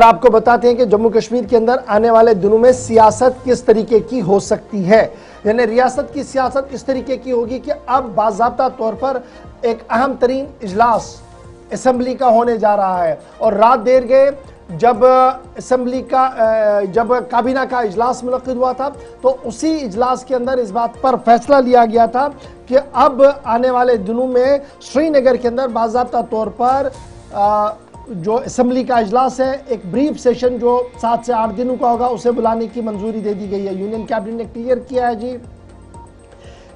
और आपको बताते हैं कि जम्मू कश्मीर के अंदर आने वाले दिनों में सियासत किस तरीके की हो सकती है। यानी रियासत की सियासत इस तरीके की होगी कि अब बाज़ाब्ता तौर पर एक अहम तरीन इजलास असेंबली का होने जा रहा है। और रात देर गए जब असेंबली का जब काबीना का इजलास मुनक्किद हुआ था तो उसी इजलास के अंदर इस बात पर फैसला लिया गया था कि अब आने वाले दिनों में श्रीनगर के अंदर बाज़ाब्ता तौर पर जो असेंबली का इजलास है, एक ब्रीफ सेशन जो 7 से 8 दिनों का होगा, उसे बुलाने की मंजूरी दे दी गई है। यूनियन कैबिनेट ने क्लियर किया है जी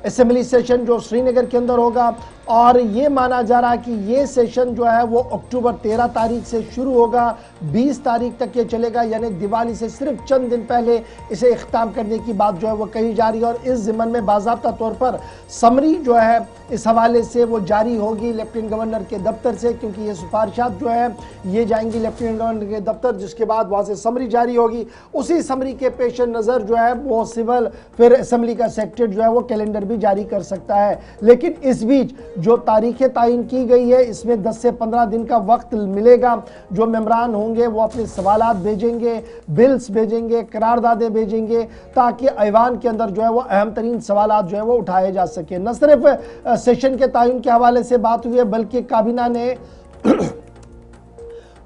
असेंबली सेशन जो श्रीनगर के अंदर होगा। और ये माना जा रहा है कि ये सेशन जो है वो अक्टूबर 13 तारीख से शुरू होगा, 20 तारीख तक ये चलेगा। यानी दिवाली से सिर्फ चंद दिन पहले इसे इख्ताम करने की बात जो है वो कही जा रही है। और इस ज़िम्मन में बाज़ाब्ता तौर पर समरी जो है इस हवाले से वो जारी होगी लेफ्टिनेंट गवर्नर के दफ्तर से, क्योंकि ये सिफारिशात जो है ये जाएंगी लेफ्टिनेंट गवर्नर के दफ्तर, जिसके बाद वहाँ से समरी जारी होगी। उसी समरी के पेश नज़र जो है वो सिविल फिर असेंबली का सेक्रेटरी जो है वो कैलेंडर भी जारी कर सकता है। लेकिन इस बीच जो तारीखें तायीन की गई है इसमें 10 से 15 दिन का वक्त मिलेगा। जो मेंबरान होंगे वो अपने सवालात भेजेंगे, बिल्स भेजेंगे, करारदादे भेजेंगे, ताकि ऐवान के अंदर जो है वो अहम तरीन सवालात जो है वो उठाए जा सके। न सिर्फ सेशन के तायीन के हवाले से बात हुई है, बल्कि काबीना ने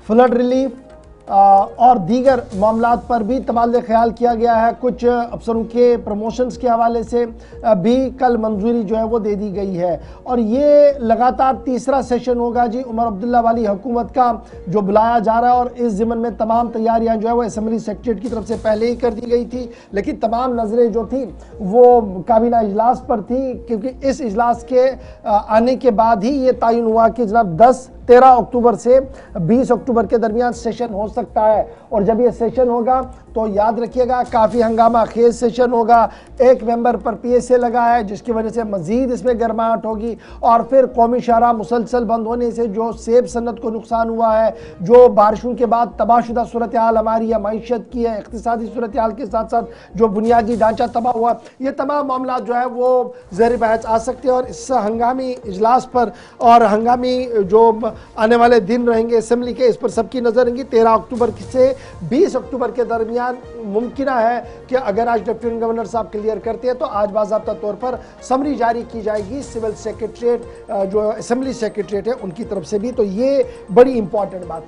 फ्लड रिलीफ और दीगर मामलात पर भी तबादला ख्याल किया गया है। कुछ अफसरों के प्रमोशंस के हवाले से भी कल मंजूरी जो है वो दे दी गई है। और ये लगातार तीसरा सेशन होगा जी उमर अब्दुल्ला वाली हुकूमत का जो बुलाया जा रहा है। और इस ज़िम्मन में तमाम तैयारियां जो है वो असेंबली सेक्रेटरीट की तरफ से पहले ही कर दी गई थी, लेकिन तमाम नज़रें जो थी वो काबीना इजलास पर थी, क्योंकि इस इजलास के आने के बाद ही ये तयन हुआ कि जनाब 13 अक्टूबर से 20 अक्टूबर के दरमियान सेशन हो सकता है। और जब ये सेशन होगा तो याद रखिएगा काफ़ी हंगामा खेज सेशन होगा। एक मेंबर पर PSA लगा है, जिसकी वजह से मज़ीद इसमें गर्माहट होगी। और फिर कौमी शाहराह मुसलसल बंद होने से जो सेब सन्नत को नुकसान हुआ है, जो बारिशों के बाद तबाहशुदा सूरत हाल हमारी मईशत की है, इक़्तिसादी सूरत हाल के साथ साथ जो बुनियादी ढांचा तबाह हुआ, ये तमाम मामला जो है वो ज़ेर बहस आ सकते हैं। और इस हंगामी इजलास पर और हंगामी जो आने वाले दिन रहेंगे असेंबली के, इस पर सबकी नज़र रहेंगी। 13 अक्टूबर से 20 अक्टूबर के दरमियान मुमकिन है कि अगर आज लेफ्टिनेंट गवर्नर साहब क्लियर करते हैं तो आज बाज़ाब्ता तौर पर समरी जारी की जाएगी सिविल सेक्रेटरीट जो असेंबली सेक्रेटरीट है उनकी तरफ से भी। तो ये बड़ी इंपॉर्टेंट बात है।